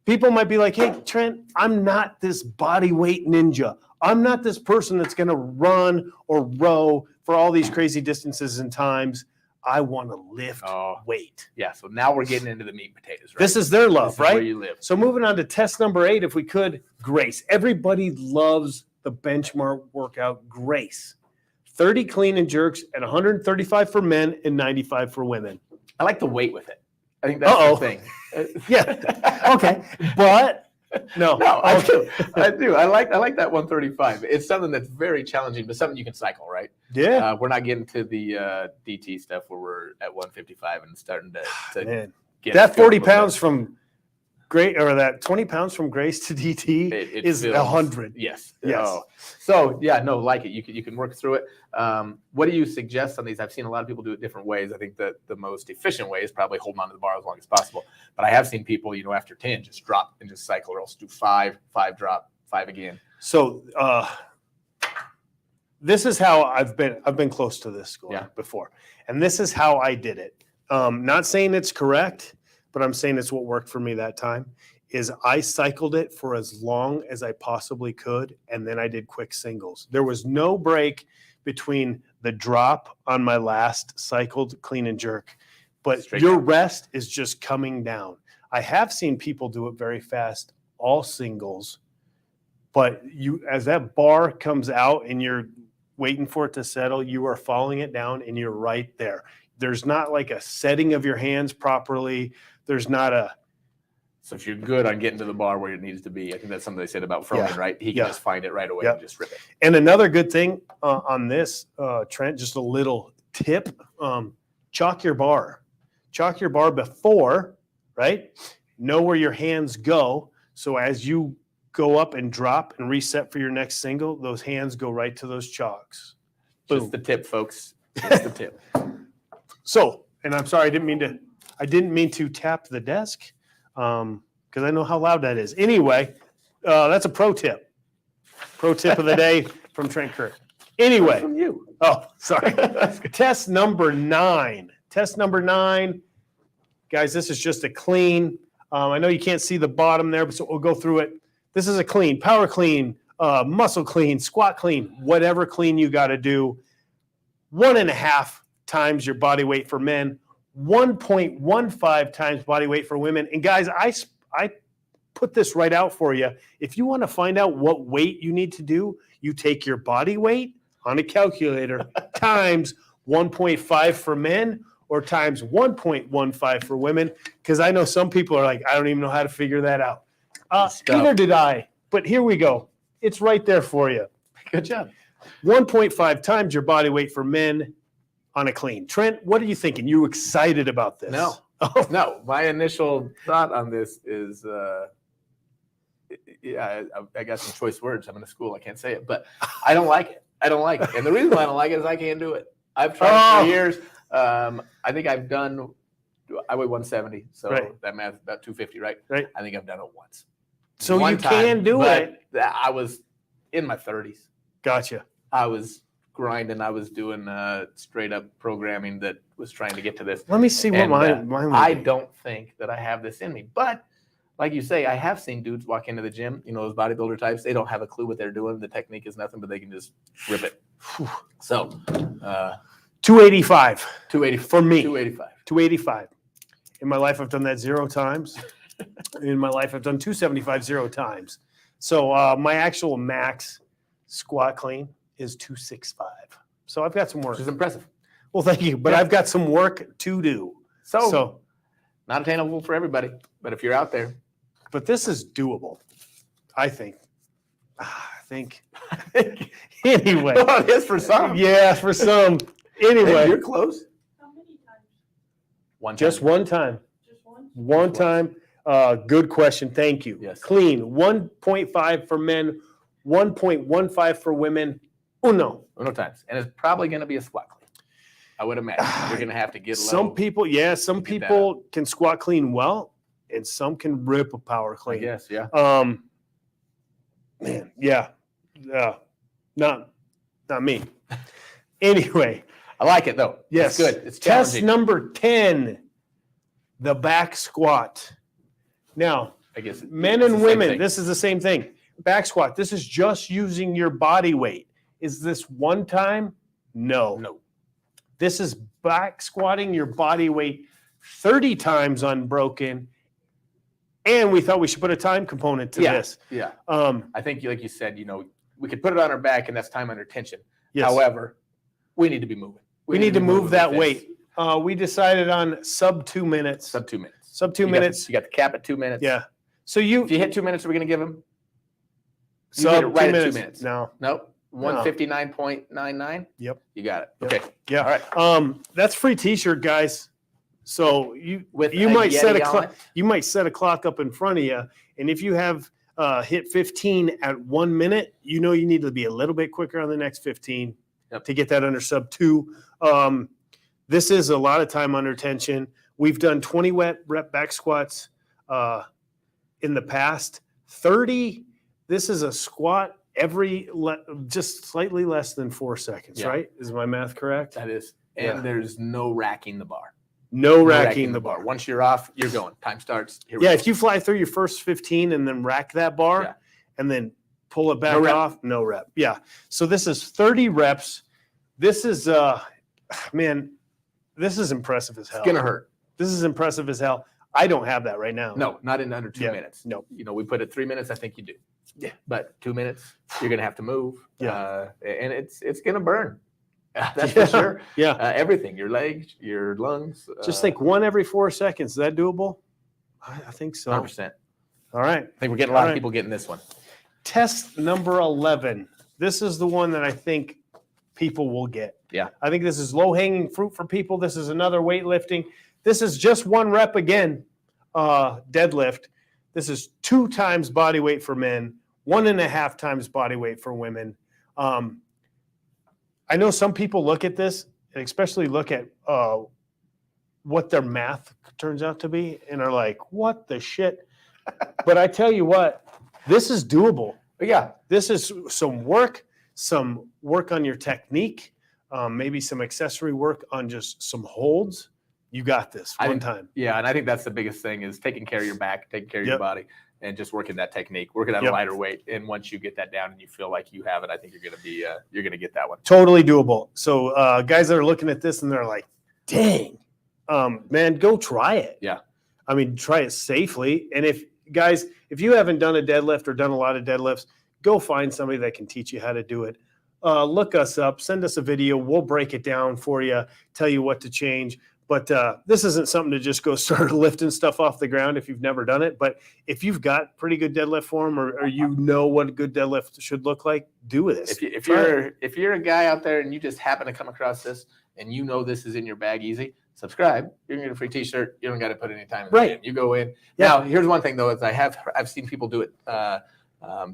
People might be like, hey, Trent, I'm not this body weight ninja. I'm not this person that's going to run or row for all these crazy distances and times. I want to lift weight. Yeah. So now we're getting into the meat and potatoes, right? This is their This love, is where right? you live. So moving on to test number 8, if we could, Grace. Everybody loves the benchmark workout, Grace. 30 clean and jerks at 135 for men and 95 for women. I like the weight with it. I think that's the thing. Yeah. Okay. But no. No, I Okay. do. I do. I like that 135. It's something that's very challenging, but something you can cycle, right? Yeah. We're not getting to the DT stuff where we're at 155 and starting to Man. get That us going 40 a little pounds bit. from Grace, or that 20 pounds from Grace to DT It is feels- 100. Yes. Yes. Oh. So yeah, no, like it. You can work through it. What do you suggest on these? I've seen a lot of people do it different ways. I think that the most efficient way is probably holding on to the bar as long as possible. But I have seen people, after 10, just drop and just cycle, or else do 5 drop, 5 again. So this is how I've been close to this score before. And this is how I did it. Not saying it's correct, but I'm saying it's what worked for me that time. Is I cycled it for as long as I possibly could, and then I did quick singles. There was no break between the drop on my last cycled clean and jerk, but Straight your down. rest is just coming down. I have seen people do it very fast, all singles, but as that bar comes out and you're waiting for it to settle, you are following it down and you're right there. There's not like a setting of your hands properly. There's not a So if you're good on getting to the bar where it needs to be, I think that's something they said about Froman, Yeah. right? He can Yeah. just find it right away Yeah. and just rip it. And another good thing on this, Trent, just a little tip, chalk your bar. Chalk your bar before, right? Know where your hands go. So as you go up and drop and reset for your next single, those hands go right to those chalks. Boom. Just the tip, folks. Just the tip. So, and I'm sorry, I didn't mean to tap the desk because I know how loud that is. Anyway, that's a pro tip. Pro tip of the day from Trent Kerr. Anyway. From you. Oh, sorry. Test number 9. Test number 9. Guys, this is just a clean. I know you can't see the bottom there, but so we'll go through it. This is a clean, power clean, muscle clean, squat clean, whatever clean you got to do. 1.5 times your body weight for men, 1.15 times body weight for women. And guys, I put this right out for you. If you want to find out what weight you need to do, you take your body weight on a calculator times 1.5 for men or times 1.15 for women, because I know some people are like, I don't even know how to figure that out. Neither did I, but here we go. It's right there for you. Good job. 1.5 times your body weight for men on a clean. Trent, what are you thinking? You excited about this? No. Oh, No, my initial thought on this is, I got some choice words. I'm in a school. I can't say it, but I don't like it. I don't like it. And the reason why I don't like it is I can't do it. I've tried for years. I think I weigh 170. So Right. that math about 250, right? Right. I think I've done it once. so One you time, can do but it. I was in my 30s. Gotcha. I was grinding. I was doing straight up programming that was trying to get to this. Let me see what And, mine would I be. don't think that I have this in me. But like you say, I have seen dudes walk into the gym, those bodybuilder types, they don't have a clue what they're doing. The technique is nothing, but they can just rip it. So 285 280 for me. 285. 285. In my life, I've done that 0 times. In my life, I've done 275 0 times. So my actual max squat clean is 265. So I've got some work. Which is impressive. Well, thank you. But Yeah. I've got some work to do. So not attainable for everybody. But if you're out there, but this is doable, I think. Anyway. well, it is for some. Yeah, for some. Hey, Anyway, you're close. How many times? One just time. one time. Just one? One Just time. Good question. Thank you. Yes. Clean. 1.5 for men, 1.15 for women. Uno. No times. And it's probably going to be a squat clean. I would imagine. You're going to have to get low. Some people get that people can squat clean well, and some can rip a power I clean. guess, yeah. Man, yeah. Not me. Anyway, I like it though. yes. It's good. It's Test challenging. number 10, the back squat. Now, I guess men it's and the same women, thing. this is the same thing. Back squat, this is just using your body weight. Is this one time? No. No. This is back squatting your body weight 30 times unbroken. And we thought we should put a time component to this. Yeah. Um, I think, like you said, we could put it on our back and that's time under tension. yes. However, we need to be moving. we need to be move moving that with this. weight. We decided on sub 2 minutes. Sub 2 minutes. Sub 2 You got the- minutes. You got the cap at 2 minutes. Yeah. So If you you hit 2 minutes, we're going to give him. You sub hit it right 2 at 2 minutes. minutes. No. Nope. 159.99. Yep. You got it. Yep. Okay. Yeah. All right. That's free t-shirt, guys. So you With you a might set a Yeti on clock. it. You might set a clock up in front of you, and if you have hit 15 at 1 minute, you need to be a little bit quicker on the next 15 Yep. to get that under sub 2. This is a lot of time under tension. We've done 20 rep back squats in the past. 30. This is a squat every just slightly less than 4 seconds. Yeah. Right? Is my math correct? That is. And Yeah. there's no racking the bar. No No racking the bar. Once you're off, you're going. Time starts. Here we Yeah, go. if you fly through your first 15 and then rack that bar Yeah. and then pull it back No rep. off, no rep. Yeah. So this is 30 reps. This is man, this is impressive as hell. It's going to hurt. This is impressive as hell. I don't have that right now. No, not in under 2 Yeah. minutes. No. We put it 3 minutes. I think you do. Yeah. But 2 minutes, you're going to have to move. Yeah. And it's going to burn. That's Yeah. for sure. Yeah. Everything, your legs, your lungs. Just think one every 4 seconds. Is that doable? I think so. 100%. All right. I think we're getting a lot All of right. people getting this one. Test number 11. This is the one that I think people will get. Yeah. I think this is low-hanging fruit for people. This is another weightlifting. This is just one rep again, deadlift. This is 2 times body weight for men, 1.5 times body weight for women. I know some people look at this, and especially look at what their math turns out to be, and are like, what the shit? But I tell you what, this is doable. But yeah, This is some work, some work on your technique, maybe some accessory work on just some holds, you got this one time. Yeah, and I think that's the biggest thing is taking care of your back, taking care of your body, and just working that technique, working at a lighter weight. And once you get that down and you feel like you have it, I think you're gonna get that one. Totally doable. So guys that are looking at this and they're like, dang, man, go try it. Yeah. I mean, try it safely. And if you haven't done a deadlift or done a lot of deadlifts, go find somebody that can teach you how to do it. Look us up, send us a video. We'll break it down for you, tell you what to change. But this isn't something to just go start lifting stuff off the ground if you've never done it. But if you've got pretty good deadlift form or you know what a good deadlift should look like, do this. If you're a guy out there and you just happen to come across this and you know this is in your bag easy, subscribe. You're gonna get a free T-shirt. You don't got to put any time in it. You go in. Yeah. Now, here's one thing though: is I've seen people do it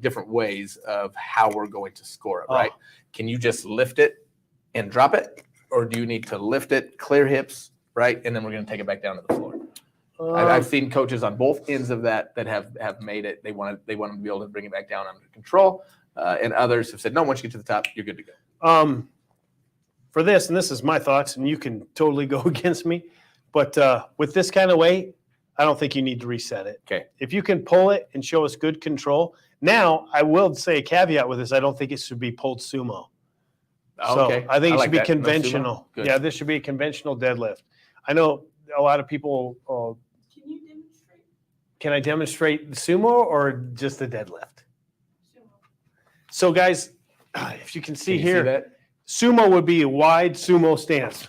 different ways of how we're going to score it. Right? Can you just lift it and drop it, or do you need to lift it, clear hips? Right, and then we're going to take it back down to the floor. I've seen coaches on both ends of that have made it. They want them to be able to bring it back down under control, and others have said, no, once you get to the top, you're good to go. For this, and this is my thoughts, and you can totally go against me, but with this kind of weight, I don't think you need to reset it. Okay. If you can pull it and show us good control. Now, I will say a caveat with this. I don't think it should be pulled sumo. Okay. So I think it like should be that. No conventional. sumo? Good. Yeah, this should be a conventional deadlift. I know a lot of people. Can you demonstrate? Can I demonstrate the sumo or just the deadlift? Sumo. So, guys, if you can see Can you here, see that? sumo would be a wide sumo stance,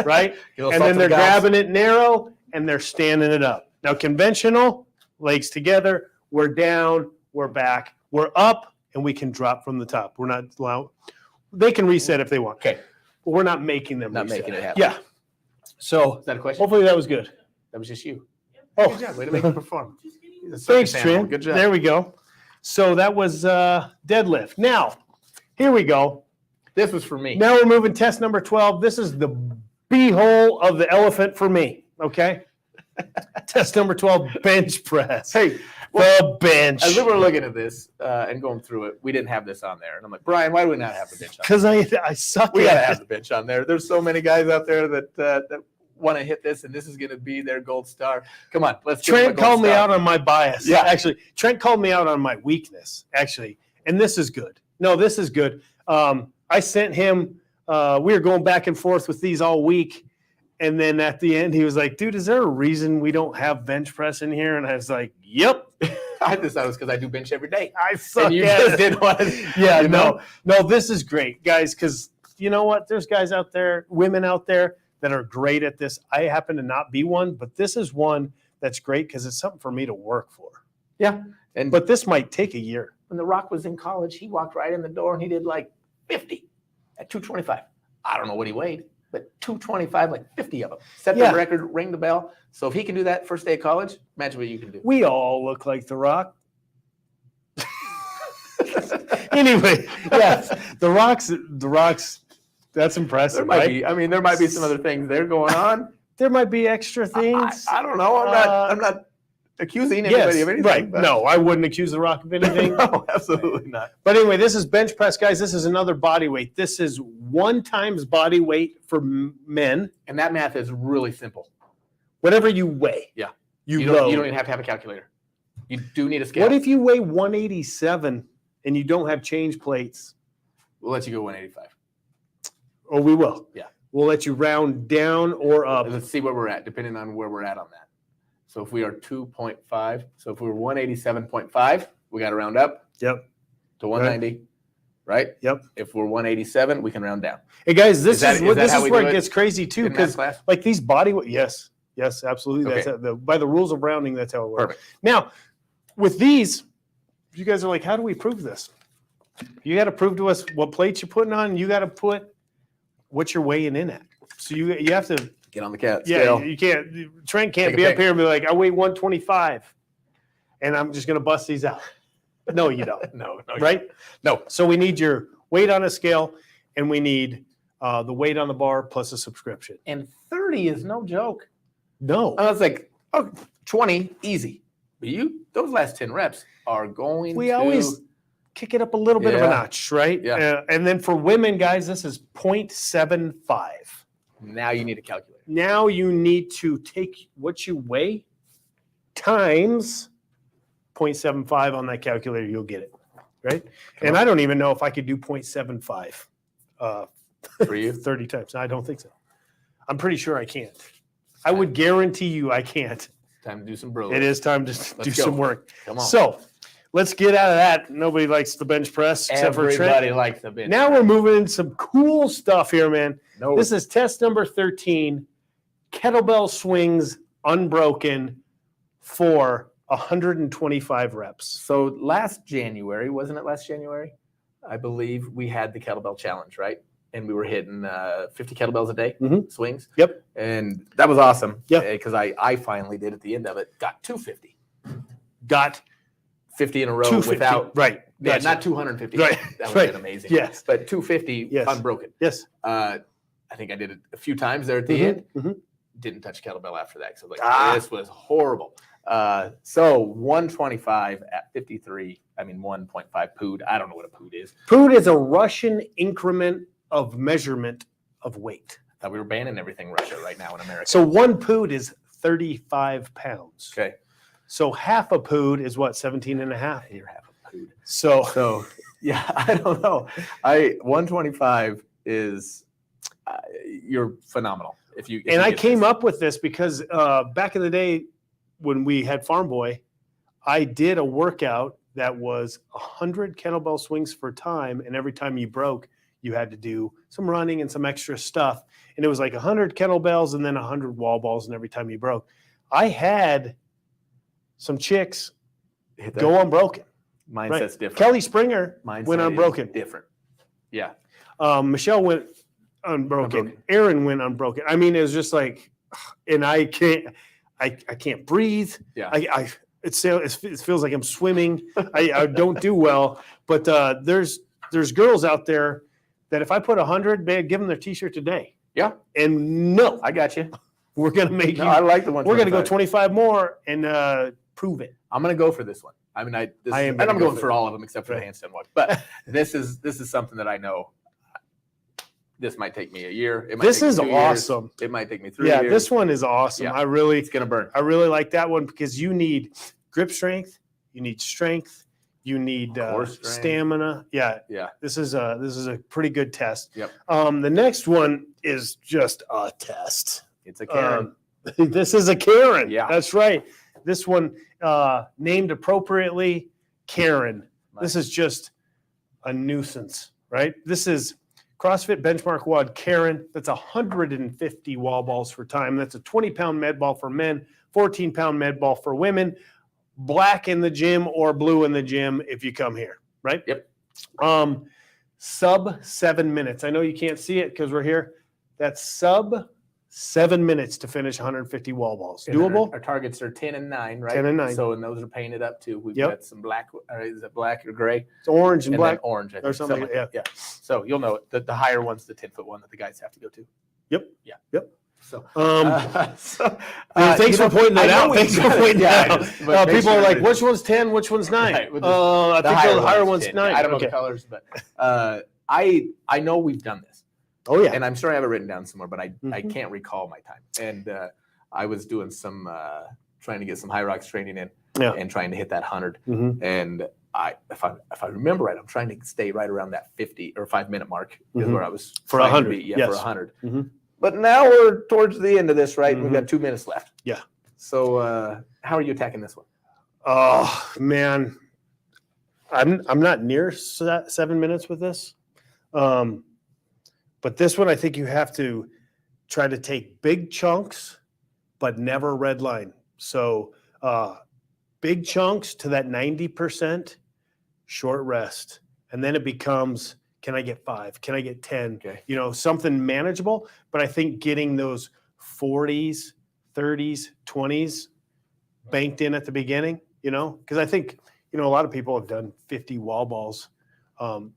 right? Give a little And salt then to they're the guys. grabbing it narrow and they're standing it up. Now, conventional, legs together, we're down, we're back, we're up, and we can drop from the top. We're not allowed. They can reset if they want. Okay. But we're not making them Not reset. making it happen. Yeah. So Is that a question? hopefully that was good. That was just you. Oh, Good job. Way to make it perform. Just kidding. He's a thanks, circus animal. Trent. Good job. There we go. So that was deadlift. Now, here we go. This was for me. Now we're moving test number 12. This is the beehole of the elephant for me. Okay. Test number 12, bench press. Hey, The bench. as we were looking at this and going through it, we didn't have this on there. And I'm like, Brian, why do we not have the bench on? Because I suck We got to at have it. the bench on there. There's so many guys out there that want to hit this, and this is going to be their gold star. Come on, let's give them a Trent gold called me star. out on my bias. Yeah. Actually, Trent called me out on my weakness, actually. And this is good. No, this is good. I sent him, we were going back and forth with these all week. And then at the end, he was like, dude, is there a reason we don't have bench press in here? And I was like, yep. I just thought it was because I do bench every day. I suck And you at just it. did one. Yeah, you know? no, this is great, guys, because you know what? There's guys out there, women out there that are great at this. I happen to not be one, but this is one that's great because it's something for me to work for. Yeah. And But this might take a year. when The Rock was in college, he walked right in the door and he did like 50 at 225. I don't know what he weighed, but 225, like 50 of them. Set Yeah. the record, ring the bell. So if he can do that first day of college, imagine what you can do. We all look like The Rock. Anyway, yes, The Rock's, that's impressive, There might right? be, I mean, there might be some other things there going on. There might be extra things. I don't know. I'm not accusing anybody of anything. right. but- No, I wouldn't accuse The Rock of anything. no, absolutely not. But anyway, this is bench press, guys. This is another body weight. This is 1 times body weight for men. And that math is really simple. Whatever you weigh. Yeah. You don't load. even have to have a calculator. You do need a scale. What if you weigh 187 and you don't have change plates? We'll let you go 185. Oh, we will. Yeah. We'll let you round down or up. Let's see where we're at, depending on where we're at on that. So if we are 2.5, so if we were 187.5, we got to round up Yep. to 190, right? Yep. If we're 187, we can round down. Hey, guys, this Is that- is, is what that this how is we where do it it gets crazy, too, In math because class? like these body weight, yes, absolutely. Okay. That's by the rules of rounding, that's how it works. Perfect. Now, with these, you guys are like, how do we prove this? You got to prove to us what plates you're putting on. And you got to put what you're weighing in at. So you have to, Get on the cat yeah, scale. you can't. Trent can't Take a be up pick. here and be like, I weigh 125, and I'm just gonna bust these out. No, you don't. No, Right? No. So we need your weight on a scale, and we need the weight on the bar plus a subscription. And 30 is no joke. No. I was like, oh, 20, easy. But those last 10 reps are going We to always kick it up a little bit of a Yeah. notch, right? Yeah. And then for women, guys, this is 0.75. Now you need a calculator. Now you need to take what you weigh times 0.75 on that calculator. You'll get it, right? And I don't even know if I could do 0.75 For you? 30 times. I don't think so. I'm pretty sure I can't. I would guarantee you I can't. Time to do some bro. It is time to do go. some work. Come on. So let's get out of that. Nobody likes the bench press except for Everybody Trent. likes the bench. Now we're moving into some cool stuff here, man. No, This is test number 13, kettlebell swings unbroken for 125 reps. so last January, wasn't it last January? I believe we had the kettlebell challenge, right? And we were hitting 50 kettlebells a day, Mhm. swings. Yep. And that was awesome. Yep. Because I finally did at the end of it, got 250. Got 50 in a row 250. without, Right. yeah, Gotcha. not 250. Right. That would Right. have been amazing. Yes. But 250 Yes. unbroken. Yes. I think I did it a few times there at the Mhm. end. Mhm. Didn't touch kettlebell after that. So like, Ah. this was horrible. So 125 at 53. I mean, 1.5 pood. I don't know what a pood is. Pood is a Russian increment of measurement of weight. Thought we were banning everything Russia right now in America. So one pood is 35 pounds. Okay. So half a pood is what, 17 and a half? You're half a pood. So So yeah, I don't know. 125 is you're phenomenal. If you and I get came this. up with this because back in the day when we had Farm Boy, I did a workout that was 100 kettlebell swings for time, and every time you broke, you had to do some running and some extra stuff. And it was like 100 kettlebells and then 100 wall balls, and every time you broke. I had some chicks Hit that. go unbroken. Mindset's Right. different. Kelly Springer Mindset went is unbroken. different. Yeah. Michelle went unbroken. Unbroken. Aaron went unbroken. I mean, it was just like, and I can't breathe. Yeah. It feels like I'm swimming. I don't do well. But there's girls out there that if I put 100, man, give them their T-shirt today. Yeah. And no, I got you. we're gonna make No, you. I like the one. We're gonna go 25 more and prove it. I'm gonna go for this one. I mean, and I'm going for all of them except for the Right. handstand walk. But this is something that I know. This might take me a year. It might This take me is 2 years. awesome. It might take me 3 Yeah, years. this one is awesome. Yeah. I It's gonna burn. really like that one because you need grip strength, you need strength, you need Core strength. stamina. Yeah, Yeah. this is a pretty good test. Yep. The next one is just a test. It's a Karen. This is a Karen. Yeah. That's right. This one named appropriately Karen. This is just a nuisance, right? This is CrossFit Benchmark WOD Karen. That's 150 wall balls for time. That's a 20-pound med ball for men, 14-pound med ball for women. Black in the gym or blue in the gym if you come here, right? Yep. Sub 7 minutes. I know you can't see it because we're here. That's sub 7 minutes to finish 150 wall balls. And Doable? Our targets are 10 and 9, right? 10 and 9. So, and those are painted up too. We've Yep. got some black, or is it black or gray? It's orange and And black. then orange, I think. or something, like that. Yeah. So you'll know it. The higher one's the 10-foot one that the guys have to go to. Yep. Yeah. Yep. So, So, thanks you for know, pointing that I know out. we've Thanks for done it. pointing Yeah, that I out. just- but make People sure are like, that- which one's 10? Which one's 9? Right, with I think the higher one's 10. 9. I don't know Okay. the colors, but I know we've done this. Oh, yeah. And I'm sure I have it written down somewhere, but I Mhm. can't recall my time. And I was doing some trying to get some high rocks training in Yeah. and trying to hit that 100. Mhm. And if I remember right, I'm trying to stay right around that 50 or 5-minute mark is Mhm. where I was For trying to 100, be. Yeah, yes. for 100. Mhm. But now we're towards the end of this, right? We've Mhm. got 2 minutes left. Yeah. So how are you attacking this one? Oh, man. I'm not near 7 minutes with this. But this one, I think you have to try to take big chunks, but never red line. So big chunks to that 90%, short rest. And then it becomes, can I get 5? Can I get 10? Okay. You know, something manageable. But I think getting those 40s, 30s, 20s banked in at the beginning, you know, because I think, you know, a lot of people have done 50 wall balls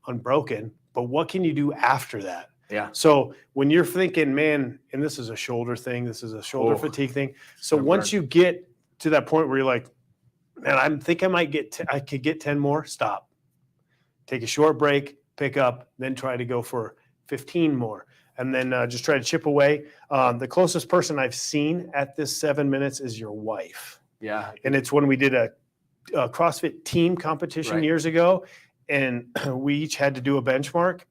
unbroken, but what can you do after that? Yeah. So when you're thinking, man, and this is a shoulder thing, this is a shoulder Oh, fatigue thing. So gonna once burn. you get to that point where you're like, man, I think I might get, I could get 10 more, stop. take a short break, pick up, then try to go for 15 more. And then just try to chip away. The closest person I've seen at this 7 minutes is your wife. Yeah. And it's when we did a CrossFit team competition years ago, and we each had to do a benchmark.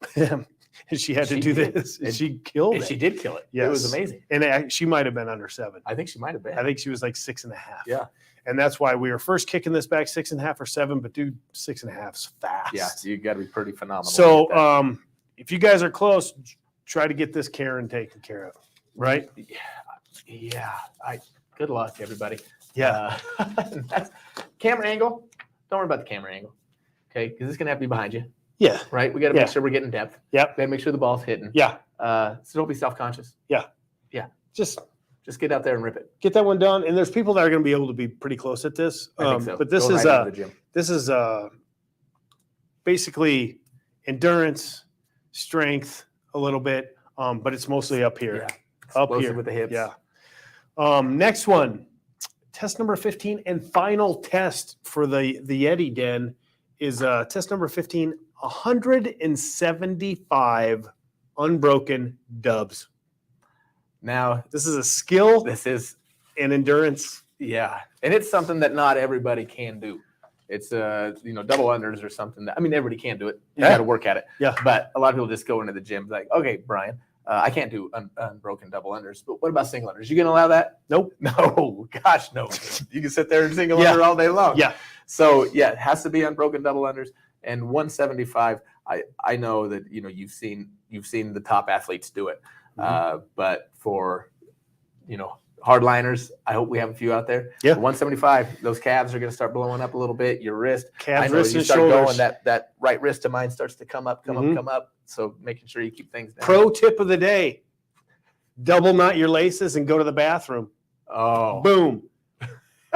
And she had to do this. And she killed it. She did kill it. Yes. It was amazing. And she might have been under 7. I think she might have been. I think she was like 6.5. Yeah. And that's why we were first kicking this back 6.5 or 7, but dude, 6.5 is fast. Yeah. So you got to be pretty phenomenal. So if you guys are close, try to get this Karen taken care of. Right? Yeah. Good luck, everybody. Yeah. That's camera angle. Don't worry about the camera angle. Okay. Because it's going to have to be behind you. Yeah. Right. We got to make sure we're getting depth. Yep. We got to make sure the ball's hitting. Yeah. So don't be self-conscious. Just get out there and rip it. Get that one done. And there's people that are going to be able to be pretty close at this. I think so. But this Go is right into the gym. this is basically endurance, strength a little bit, but it's mostly up here. Yeah. Up Explosive here with the hips. Yeah. Next one, test number 15 and final test for the Yeti Den is test number 15, 175 unbroken dubs. Now, This is a skill this is, and endurance. yeah. And it's something that not everybody can do. It's, double unders or something that, I mean, everybody can do it. You Yeah. got to work at it. Yeah. But a lot of people just go into the gym like, okay, Brian, I can't do unbroken double unders, but what about single unders? You going to allow that? Nope. No, gosh, no. You can sit there and single Yeah. under all day long. Yeah. So yeah, it has to be unbroken double unders, and 175. I know that you've seen the top athletes do it, but for hardliners, I hope we have a few out there. Yeah. 175. Those calves are going to start blowing up a little bit. Your wrist, Calves, I know wrists, you and start shoulders. going. That right wrist of mine starts to come up. Mhm. Come up. So making sure you keep things down. Pro tip of the day: double knot your laces and go to the bathroom. Oh, Boom.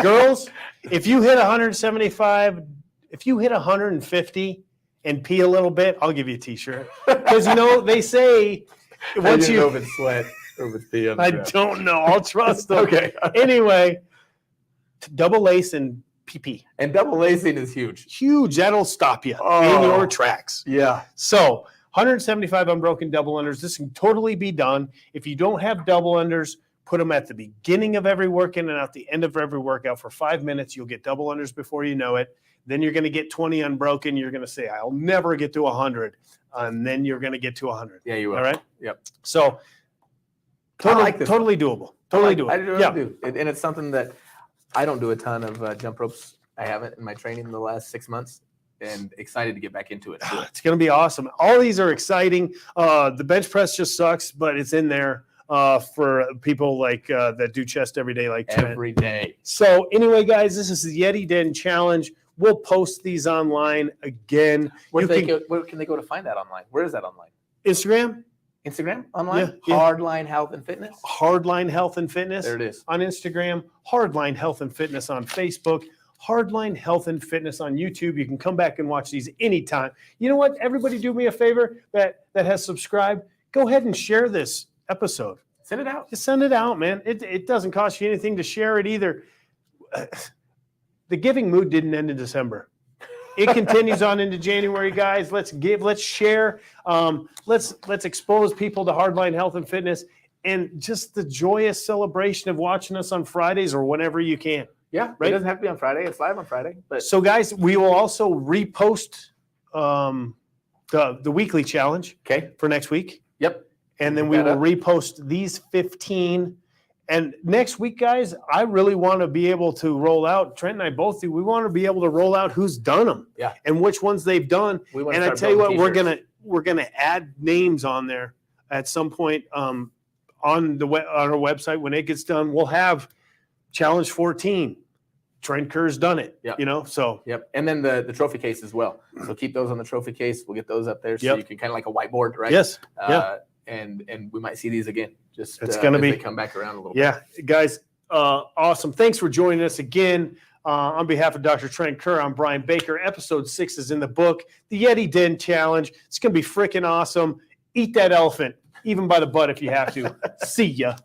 Girls, if you hit 175, if you hit 150 and pee a little bit, I'll give you a t-shirt. Because they say I once didn't know you if it's sweat or if it's pee on the I ground. don't know. I'll trust them. Okay. Anyway, double lace and PP. And double lacing is huge. Huge. That'll stop you in Oh. your tracks. Yeah. So 175 unbroken double unders. This can totally be done. If you don't have double unders, put them at the beginning of every workout and at the end of every workout for 5 minutes. You'll get double unders before you know it. Then you're going to get 20 unbroken. You're going to say, I'll never get to 100. And then you're going to get to 100. Yeah, you will. All right? Yep. So I like this totally doable. Totally doable. I do. Yeah. I do. And it's something that I don't do a ton of jump ropes. I haven't in my training in the last 6 months, and excited to get back into it. It's going to be awesome. All these are exciting. The bench press just sucks, but it's in there for people like that do chest every day, like Trent. Every day. So anyway, guys, this is the Yeti Den Challenge. We'll post these online again. Where You can they go to find that online? Where is that online? Instagram, Instagram? Online? Yeah. Hardline Health and Fitness? Hardline Health and Fitness There it is. on Instagram, Hardline Health and Fitness on Facebook, Hardline Health and Fitness on YouTube. You can come back and watch these anytime. You know what? Everybody do me a favor that has subscribed. Go ahead and share this episode. Send it out. Just send it out, man. It doesn't cost you anything to share it either. The giving mood didn't end in December. It continues on into January, guys. Let's give, let's share. Let's expose people to Hardline Health and Fitness and just the joyous celebration of watching us on Fridays or whenever you can. Yeah, Right? It doesn't have to be on Friday. It's live on Friday. But So, guys, we will also repost the weekly challenge okay. for next week. Yep. And then Pick we that will up. repost these 15. And next week, guys, I really want to be able to roll out. Trent and I both do. We want to be able to roll out who's done them, Yeah. and which ones they've done. We want And to I start tell you what, building we're gonna add names on there at some point on our website when it gets done. We'll have Challenge 14. Trent Kerr's done it. Yeah. So Yep. And then the trophy case as well. So keep those on the trophy case. We'll get those up there so Yep. you can kind of like a whiteboard, right? yes, yeah. And we might see these again. Just It's gonna as be- they come back around a little bit. Yeah, guys, awesome. Thanks for joining us again. On behalf of Dr. Trent Kerr, I'm Brian Baker. Episode 6 is in the book, the Yeti Den Challenge. It's going to be freaking awesome. Eat that elephant, even by the butt if you have to. See ya.